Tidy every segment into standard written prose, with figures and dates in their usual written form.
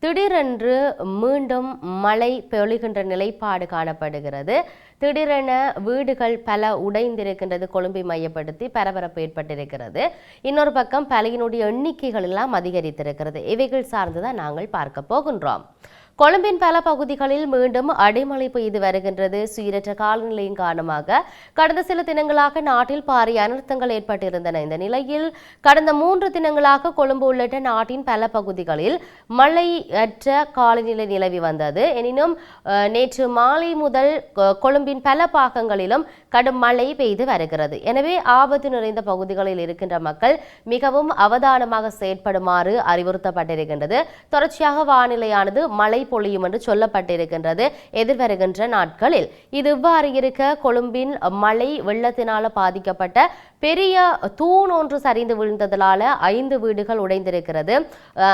திடீரென்று மீண்டும் மழை பொழிகின்ற நிலைப்பாடு காணப்படுகிறது. திடீரென வீடுகள் பல உடைந்திருக்கின்றது. கொழும்பை மையப்படுத்தி பரபரப்பு ஏற்பட்டிருக்கிறது. இன்னொரு பக்கம் பலியினுடைய எண்ணிக்கைகள் எல்லாம் அதிகரித்திருக்கிறது. இவைகள் சார்ந்துதான் நாங்கள் பார்க்க போகின்றோம். கொழும்பின் பல பகுதிகளில் மீண்டும் அடைமழை பெய்து வருகின்றது. சீரற்ற காலநிலையின் காரணமாக கடந்த சில தினங்களாக நாட்டில் பாரிய அனர்த்தங்கள் ஏற்பட்டிருந்தன. இந்த நிலையில் கடந்த 3 தினங்களாக கொழும்பு உள்ளிட்ட நாட்டின் பல பகுதிகளில் மழையற்ற காலநிலை நிலவி வந்தது. எனினும் நேற்று மாலை முதல் கொழும்பின் பல பாகங்களிலும் கடும் மழை பெய்து வருகிறது. எனவே ஆபத்து நிறைந்த பகுதிகளில் இருக்கின்ற மக்கள் மிகவும் அவதானமாக செயற்படுமாறு அறிவுறுத்தப்பட்டிருக்கின்றது. தொடர்ச்சியாக வானிலையானது மழை பொழியும் என்று சொல்லப்பட்டிருக்கின்றது. எதிர்வருகின்ற நாட்களில் இது இவ்வாறு இருக்க கொழும்பின் மழை வெள்ளத்தினால பாதிக்கப்பட்ட பெரிய தூண் ஒன்று சரிந்து விழுந்ததால 5 வீடுகள் உடைந்திருக்கிறது.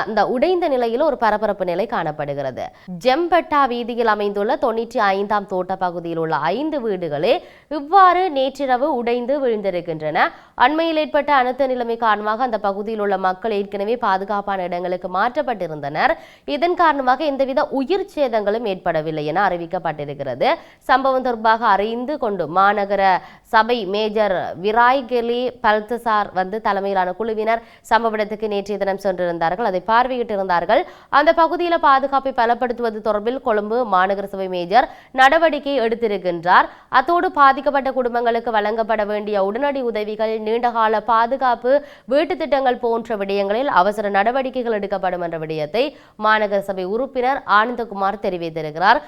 அந்த உடைந்த நிலையில் ஒரு பரபரப்பு நிலை காணப்படுகிறது. ஜெம்பட்டா வீதியில் அமைந்துள்ள 95ஆம் தோட்ட பகுதியில் உள்ள 5 வீடுகளே இவ்வாறு நேற்றிரவு உடைந்து விழுந்திருக்கின்றன. அண்மையில் ஏற்பட்ட அனர்த்த நிலைமை காரணமாக அந்த பகுதியில் உள்ள மக்கள் ஏற்கனவே பாதுகாப்பான இடங்களுக்கு மாற்றப்பட்டிருந்தனர். இதன் காரணமாக எந்தவித உயிர் சேதங்களும் ஏற்படவில்லை என அறிவிக்கப்பட்டிருக்கிறது. சம்பவம் தொடர்பாக அறிந்து கொண்டு மாநகர சபை மேஜர் விராய்கெலி பல்தசார் தலைமையிலான குழுவினர் சம்பவ இடத்துக்கு நேற்றைய தினம் சென்றிருந்தார்கள். அதை பார்வையிட்டிருந்தார்கள். அந்த பகுதியில் பாதுகாப்பை பலப்படுத்துவது தொடர்பில் கொழும்பு மாநகர சபை மேஜர் நடவடிக்கை எடுத்திருக்கின்றார். அத்தோடு பாதிக்கப்பட்ட குடும்பங்களுக்கு வழங்கப்பட வேண்டிய உடனடி உதவிகள், நீண்டகால பாதுகாப்பு, வீட்டு திட்டங்கள் போன்ற விடயங்களில் அவசர நடவடிக்கைகள் எடுக்கப்படும் என்ற விடயத்தை மாநகர சபை உறுப்பினர் ஆனந்தகுமார் தெரிவித்திருக்கிறார்.